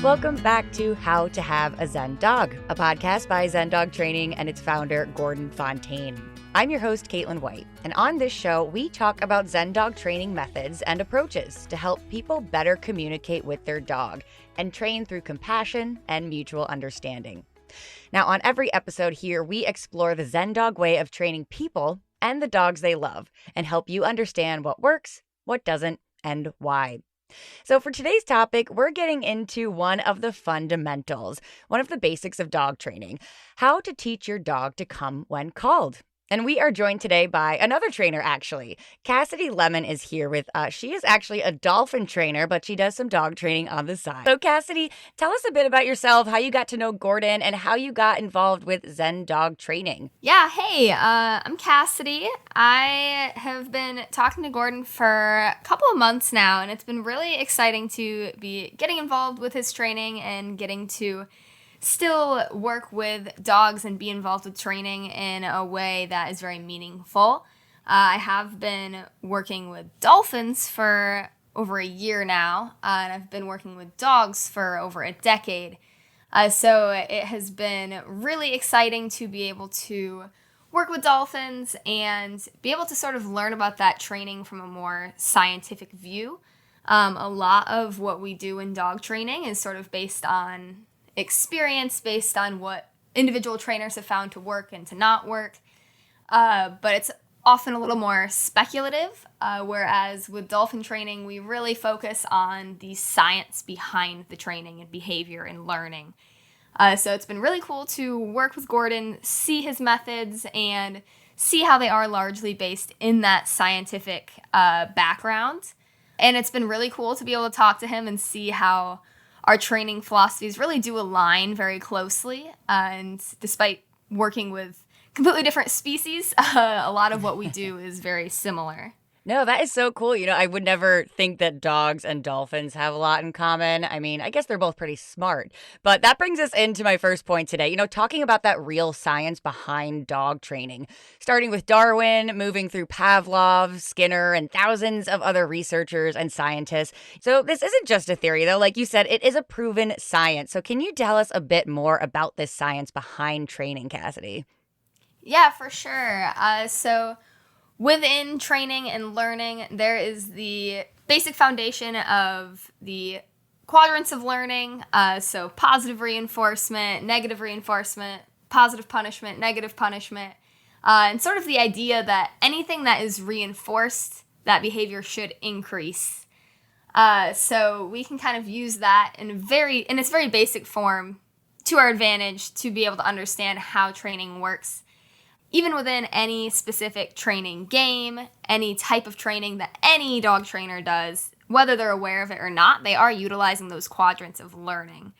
Welcome back to How to Have a Zen Dog, a podcast by Zen Dog Training and its founder, Gordon Fontaine. I'm your host, Caitlin White, and on this show, we talk about Zen Dog training methods and approaches to help people better communicate with their dog and train through compassion and mutual understanding. Now, on every episode here, we explore the Zen Dog way of training people and the dogs they love and help you understand what works, what doesn't, and why. So for today's topic, we're getting into one of the fundamentals, one of the basics of dog training, how to teach your dog to come when called. And we are joined today by another trainer, actually. Kassady Lemmen is here with us. She is actually a dolphin trainer, but she does some dog training on the side. So Kassady, tell us a bit about yourself, how you got to know Gordon, and how you got involved with Zen Dog Training. Yeah, hey, I'm Kassady. I have been talking to Gordon for a couple of months now, and it's been really exciting to be getting involved with his training and getting to still work with dogs and be involved with training in a way that is very meaningful. I have been working with dolphins for over a year now, and I've been working with dogs for over a decade. So it has been really exciting to be able to work with dolphins and be able to sort of learn about that training from a more scientific view. A lot of what we do in dog training is sort of based on experience, based on what individual trainers have found to work and to not work. But it's often a little more speculative, whereas with dolphin training, we really focus on the science behind the training and behavior and learning. So it's been really cool to work with Gordon, see his methods, and see how they are largely based in that scientific background. And it's been really cool to be able to talk to him and see how our training philosophies really do align very closely. And despite working with completely different species, a lot of what we do is very similar. No, that is so cool. You know, I would never think that dogs and dolphins have a lot in common. I mean, I guess they're both pretty smart. But that brings us into my first point today, you know, talking about that real science behind dog training, starting with Darwin, moving through Pavlov, Skinner, and thousands of other researchers and scientists. So this isn't just a theory, though. Like you said, it is a proven science. So can you tell us a bit more about this science behind training, Kassady? Yeah, for sure. So within training and learning, there is the basic foundation of the quadrants of learning. So positive reinforcement, negative reinforcement, positive punishment, negative punishment, and sort of the idea that anything that is reinforced, that behavior should increase. So we can kind of use that in its very basic form to our advantage to be able to understand how training works. Even within any specific training game, any type of training that any dog trainer does, whether they're aware of it or not, they are utilizing those quadrants of learning.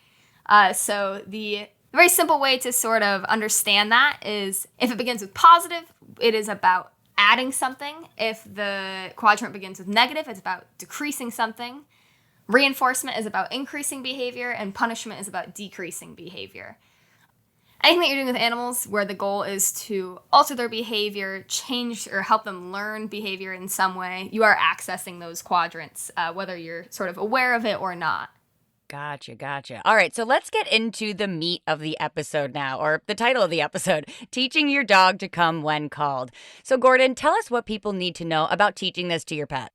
So the very simple way to sort of understand that is if it begins with positive, it is about adding something. If the quadrant begins with negative, it's about decreasing something. Reinforcement is about increasing behavior, and punishment is about decreasing behavior. Anything that you're doing with animals where the goal is to alter their behavior, change or help them learn behavior in some way, you are accessing those quadrants, whether you're sort of aware of it or not. Gotcha. All right, so let's get into the meat of the episode now, or the title of the episode, Teaching Your Dog to Come When Called. So Gordon, tell us what people need to know about teaching this to your pet.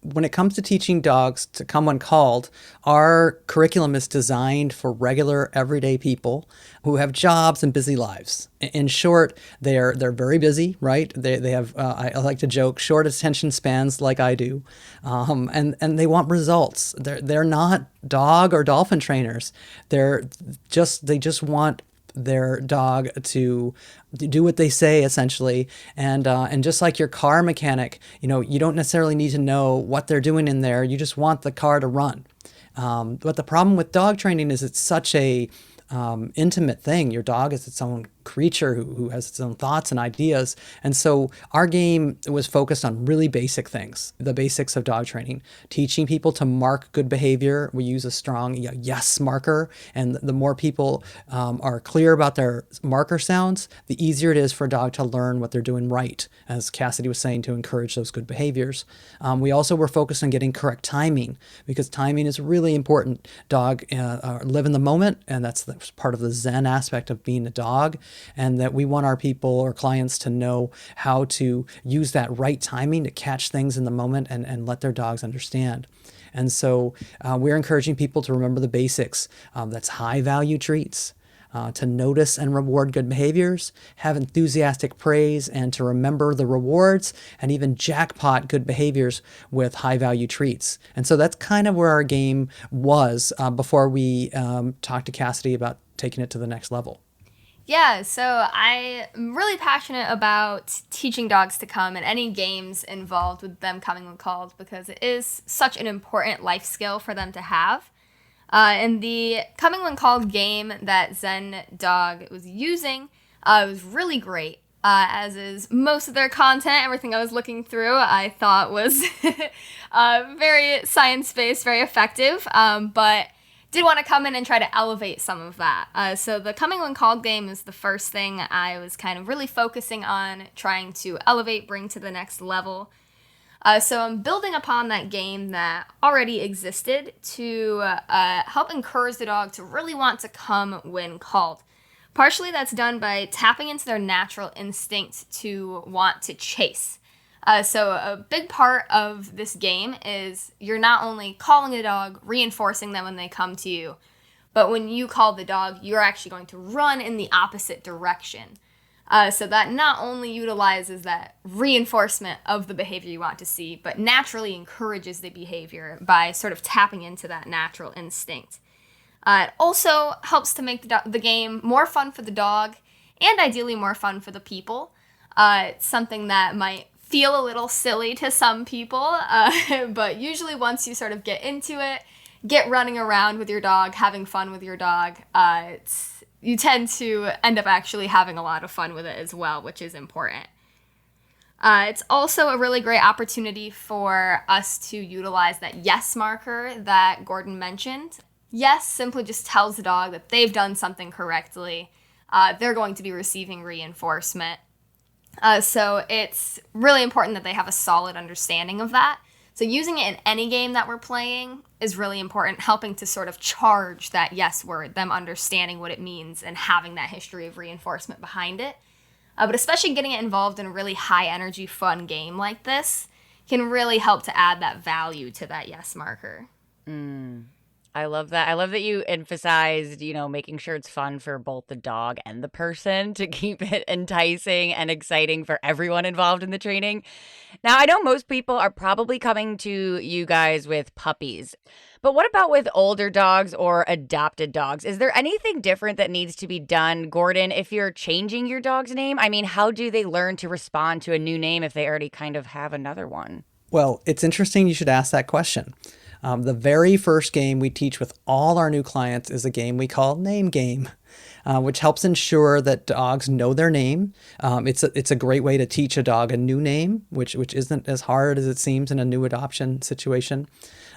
When it comes to teaching dogs to come when called, our curriculum is designed for regular, everyday people who have jobs and busy lives. In short, they're very busy, right? They have, I like to joke, short attention spans like I do, and they want results. They're not dog or dolphin trainers. They just want their dog to do what they say, essentially. And just like your car mechanic, you know, you don't necessarily need to know what they're doing in there. You just want the car to run. But the problem with dog training is it's such a intimate thing. Your dog is its own creature who has its own thoughts and ideas. And so our game was focused on really basic things, the basics of dog training, teaching people to mark good behavior. We use a strong yes marker. And the more people are clear about their marker sounds, the easier it is for a dog to learn what they're doing right, as Kassady was saying, to encourage those good behaviors. We also were focused on getting correct timing, because timing is really important. Dog live in the moment, and that's part of the Zen aspect of being a dog, and that we want our people or clients to know how to use that right timing to catch things in the moment and let their dogs understand. And so we're encouraging people to remember the basics. That's high value treats, to notice and reward good behaviors, have enthusiastic praise, and to remember the rewards, and even jackpot good behaviors with high value treats. And so that's kind of where our game was before we talked to Kassady about taking it to the next level. Yeah, so I'm really passionate about teaching dogs to come and any games involved with them coming when called, because it is such an important life skill for them to have. And the coming when called game that Zen Dog was using was really great, as is most of their content. Everything I was looking through I thought was very science-based, very effective, but did want to come in and try to elevate some of that. So the coming when called game is the first thing I was kind of really focusing on trying to elevate, bring to the next level. So I'm building upon that game that already existed to help encourage the dog to really want to come when called. Partially that's done by tapping into their natural instinct to want to chase. So a big part of this game is you're not only calling a dog, reinforcing them when they come to you, but when you call the dog, you're actually going to run in the opposite direction. So that not only utilizes that reinforcement of the behavior you want to see, but naturally encourages the behavior by sort of tapping into that natural instinct. It also helps to make the game more fun for the dog, and ideally more fun for the people. It's something that might feel a little silly to some people, but usually once you sort of get into it, get running around with your dog, having fun with your dog, you tend to end up actually having a lot of fun with it as well, which is important. It's also a really great opportunity for us to utilize that yes marker that Gordon mentioned. Yes simply just tells the dog that they've done something correctly. They're going to be receiving reinforcement. So it's really important that they have a solid understanding of that. So using it in any game that we're playing is really important, helping to sort of charge that yes word, them understanding what it means and having that history of reinforcement behind it. But especially getting it involved in a really high energy, fun game like this can really help to add that value to that yes marker. I love that. I love that you emphasized, making sure it's fun for both the dog and the person to keep it enticing and exciting for everyone involved in the training. Now, I know most people are probably coming to you guys with puppies, but what about with older dogs or adopted dogs? Is there anything different that needs to be done, Gordon, if you're changing your dog's name? I mean, how do they learn to respond to a new name if they already kind of have another one? Well, it's interesting you should ask that question. The very first game we teach with all our new clients is a game we call Name Game, which helps ensure that dogs know their name. It's a great way to teach a dog a new name, which isn't as hard as it seems in a new adoption situation.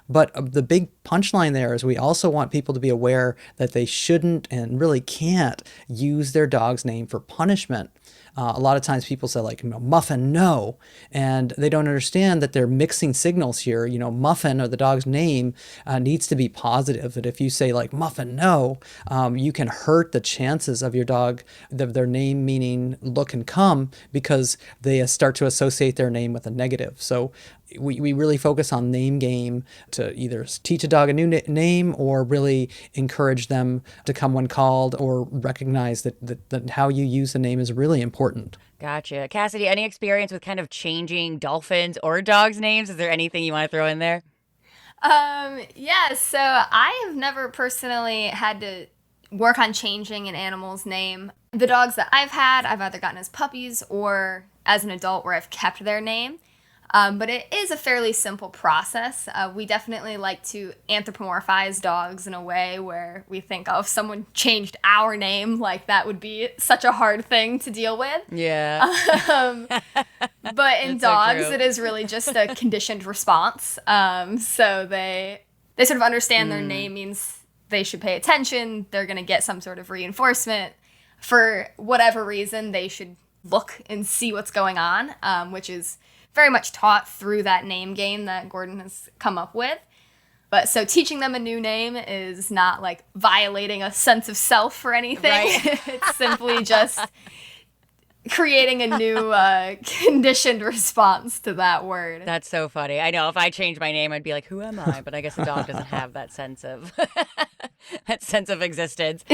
But the big punchline there is we also want people to be aware that they shouldn't and really can't use their dog's name for punishment. A lot of times people say like, Muffin, no. And they don't understand that they're mixing signals here. Muffin, or the dog's name, needs to be positive. That if you say like Muffin, no, you can hurt the chances of your dog, their name meaning look and come, because they start to associate their name with a negative. So we really focus on Name Game to either teach a dog a new name or really encourage them to come when called, or recognize that how you use the name is really important. Gotcha. Kassady, any experience with kind of changing dolphins or dogs' names? Is there anything you want to throw in there? Yeah, so I have never personally had to work on changing an animal's name. The dogs that I've had, I've either gotten as puppies or as an adult where I've kept their name. But it is a fairly simple process. We definitely like to anthropomorphize dogs in a way where we think, oh, if someone changed our name, like that would be such a hard thing to deal with. Yeah. But in That's so dogs, true. it is really just a conditioned response. So they sort of understand their name means they should pay attention. They're going to get some sort of reinforcement. For whatever reason, they should look and see what's going on, which is very much taught through that name game that Gordon has come up with. But so teaching them a new name is not like violating a sense of self or anything. Right. It's simply just creating a new conditioned response to that word. That's so funny. I know if I changed my name, I'd be like, who am I? But I guess a dog doesn't have that sense of existence.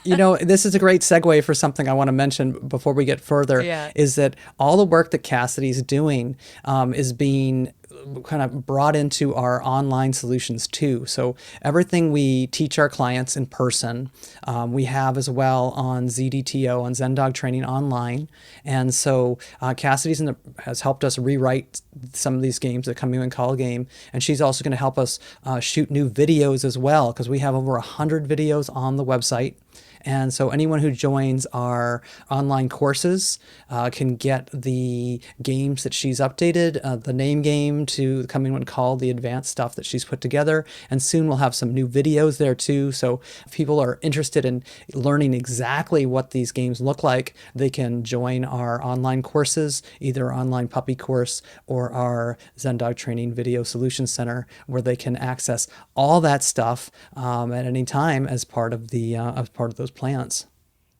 This is a great segue for something I want to mention before we get further, is that all the work that Kassady's doing is being kind of brought into our online solutions too. So everything we teach our clients in person, we have as well on ZDTO, on Zen Dog Training online. And so Kassady's has helped us rewrite some of these games, the Coming When Call game. And she's also going to help us shoot new videos as well, because we have over 100 videos on the website. And so anyone who joins our online courses can get the games that she's updated, the name game to Coming When Called, the advanced stuff that she's put together. And soon we'll have some new videos there too. So if people are interested in learning exactly what these games look like, they can join our online courses, either our online puppy course or our Zen Dog Training Video Solutions Center, where they can access all that stuff at any time as part of those plans.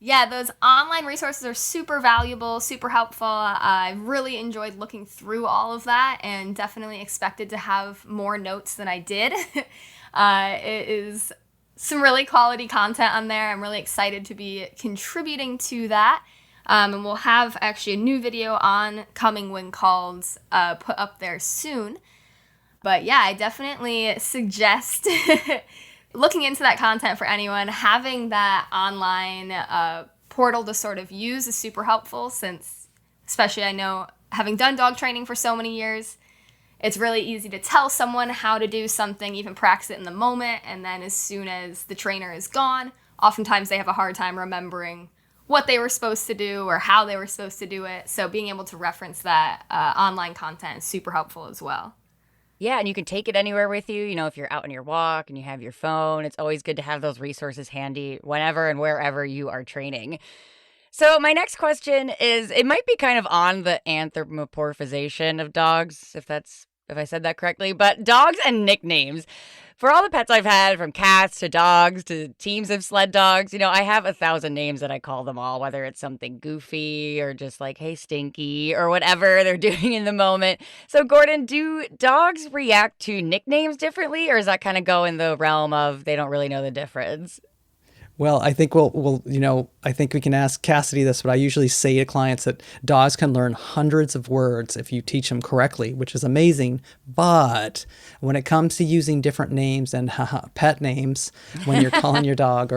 Yeah, those online resources are super valuable, super helpful. I really enjoyed looking through all of that and definitely expected to have more notes than I did. It is some really quality content on there. I'm really excited to be contributing to that. And we'll have actually a new video on Coming When Called put up there soon. But yeah, I definitely suggest looking into that content for anyone. Having that online portal to sort of use is super helpful, since especially I know, having done dog training for so many years, it's really easy to tell someone how to do something, even practice it in the moment, and then as soon as the trainer is gone, oftentimes they have a hard time remembering what they were supposed to do or how they were supposed to do it. So being able to reference that online content is super helpful as well. Yeah, and you can take it anywhere with you. If you're out on your walk and you have your phone, it's always good to have those resources handy whenever and wherever you are training. So my next question is, it might be kind of on the anthropomorphization of dogs, if I said that correctly, but dogs and nicknames. For all the pets I've had, from cats to dogs to teams of sled dogs, I have 1,000 names that I call them all, whether it's something goofy or just like, hey, Stinky, or whatever they're doing in the moment. So, Gordon, do dogs react to nicknames differently, or does that kind of go in the realm of they don't really know the difference? Well, I think I think we can ask Kassady this, but I usually say to clients that dogs can learn hundreds of words if you teach them correctly, which is amazing. But when it comes to using different names and pet names when you're calling your dog,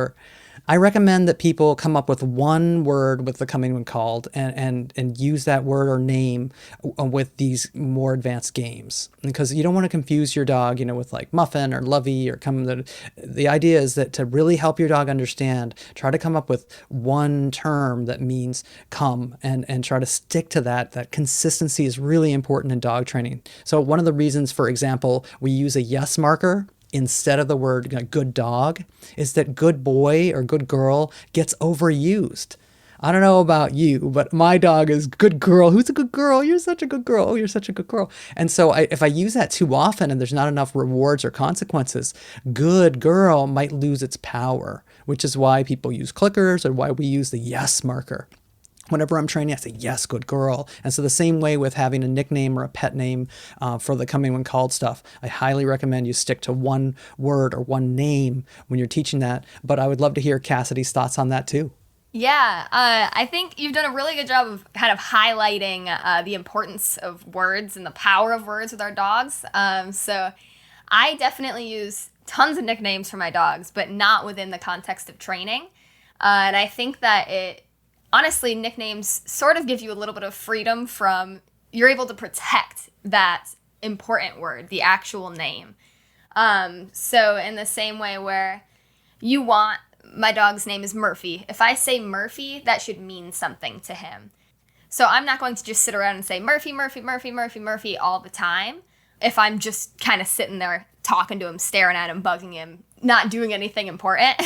I recommend that people come up with one word with the Coming When Called and use that word or name with these more advanced games, because you don't want to confuse your dog, with like muffin or lovey or come. The idea is that to really help your dog understand, try to come up with one term that means come and try to stick to that. That consistency is really important in dog training. So one of the reasons, for example, we use a yes marker instead of the word good dog is that good boy or good girl gets overused. I don't know about you, but my dog is good girl. Who's a good girl? You're such a good girl. Oh, you're such a good girl. And so if I use that too often and there's not enough rewards or consequences, good girl might lose its power, which is why people use clickers or why we use the yes marker. Whenever I'm training, I say, yes, good girl. And so the same way with having a nickname or a pet name for the Coming When Called stuff, I highly recommend you stick to one word or one name when you're teaching that. But I would love to hear Kassady's thoughts on that too. Yeah, I think you've done a really good job of kind of highlighting the importance of words and the power of words with our dogs. So I definitely use tons of nicknames for my dogs, but not within the context of training. And I think that honestly, nicknames sort of give you a little bit of freedom from you're able to protect that important word, the actual name. So in the same way where you want, my dog's name is Murphy. If I say Murphy, that should mean something to him. So I'm not going to just sit around and say Murphy, Murphy, Murphy, Murphy, Murphy all the time. If I'm just kind of sitting there talking to him, staring at him, bugging him, not doing anything important,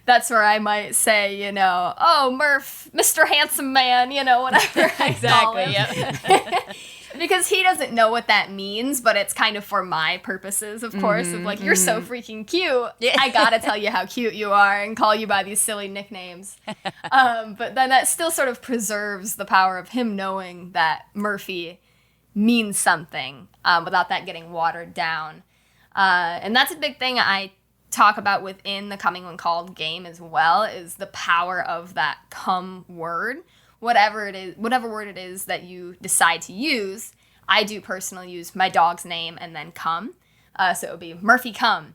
that's where I might say, you know, oh, Murph, Mr. Handsome Man, you know, whatever I call him. Yep. Because he doesn't know what that means, but it's kind of for my purposes, of course, of like, you're so freaking cute. Yeah. I gotta tell you how cute you are and call you by these silly nicknames. But then that still sort of preserves the power of him knowing that Murphy means something without that getting watered down. And that's a big thing I talk about within the Coming When Called game as well, is the power of that come word. Whatever word it is that you decide to use, I do personally use my dog's name and then come. So it would be Murphy come.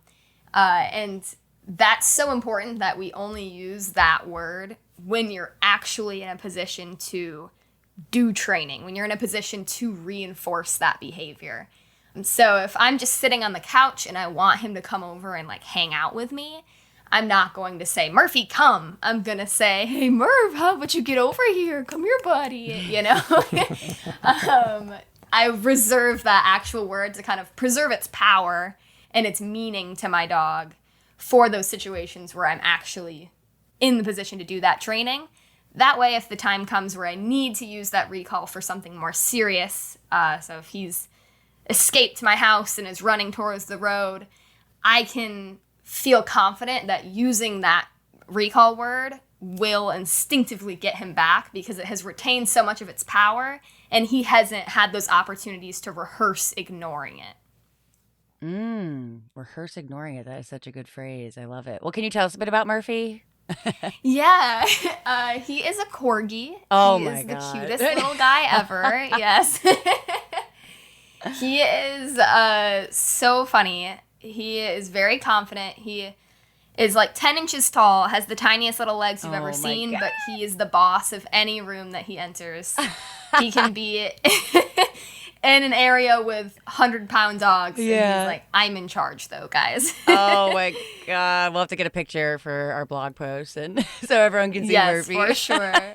And that's so important that we only use that word when you're actually in a position to do training, when you're in a position to reinforce that behavior. And so if I'm just sitting on the couch and I want him to come over and like hang out with me, I'm not going to say, Murphy, come. I'm going to say, hey, Murph, how about you get over here? Come here, buddy. You know? I reserve that actual word to kind of preserve its power and its meaning to my dog for those situations where I'm actually in the position to do that training. That way, if the time comes where I need to use that recall for something more serious, so if he's escaped my house and is running towards the road, I can feel confident that using that recall word will instinctively get him back because it has retained so much of its power and he hasn't had those opportunities to rehearse ignoring it. Rehearse ignoring it. That is such a good phrase. I love it. Well, can you tell us a bit about Murphy? Yeah, he is a corgi. Oh he my is God. the cutest little guy ever. Yes. He is so funny. He is very confident. He is like 10 inches tall, has the tiniest little legs you've ever seen, God. but he is the boss of any room that he enters. He can be in an area with 100-pound dogs. Yeah. And he's like, I'm in charge, though, guys. Oh, my God. We'll have to get a picture for our blog post and so everyone can see Murphy. Yes, for sure.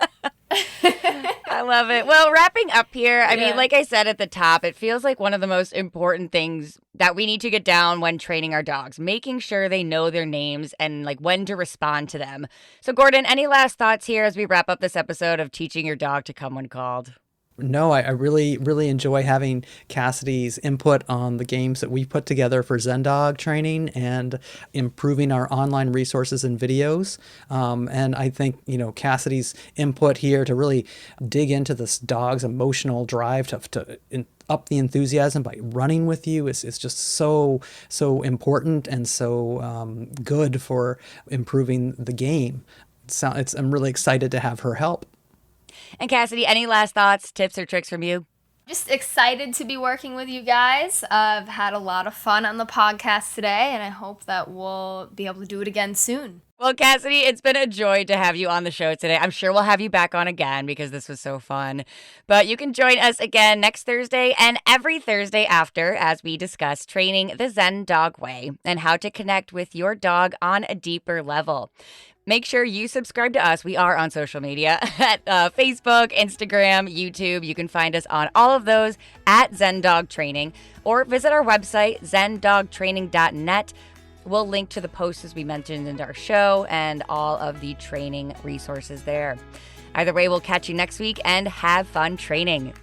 I love it. Well, wrapping up here, I mean, like I said at the top, it feels like one of the most important things that we need to get down when training our dogs, making sure they know their names and like when to respond to them. So, Gordon, any last thoughts here as we wrap up this episode of teaching your dog to come when called? No, I really, really enjoy having Kassady's input on the games that we put together for Zen Dog Training and improving our online resources and videos. And I think, Kassady's input here to really dig into this dog's emotional drive to up the enthusiasm by running with you is just so important and so good for improving the game. I'm really excited to have her help. And Kassady, any last thoughts, tips, or tricks from you? Just excited to be working with you guys. I've had a lot of fun on the podcast today, and I hope that we'll be able to do it again soon. Well, Kassady, it's been a joy to have you on the show today. I'm sure we'll have you back on again because this was so fun. But you can join us again next Thursday and every Thursday after as we discuss training the Zen Dog Way and how to connect with your dog on a deeper level. Make sure you subscribe to us. We are on social media at Facebook, Instagram, YouTube. You can find us on all of those at Zen Dog Training or visit our website, zendogtraining.net. We'll link to the posts as we mentioned in our show and all of the training resources there. Either way, we'll catch you next week and have fun training.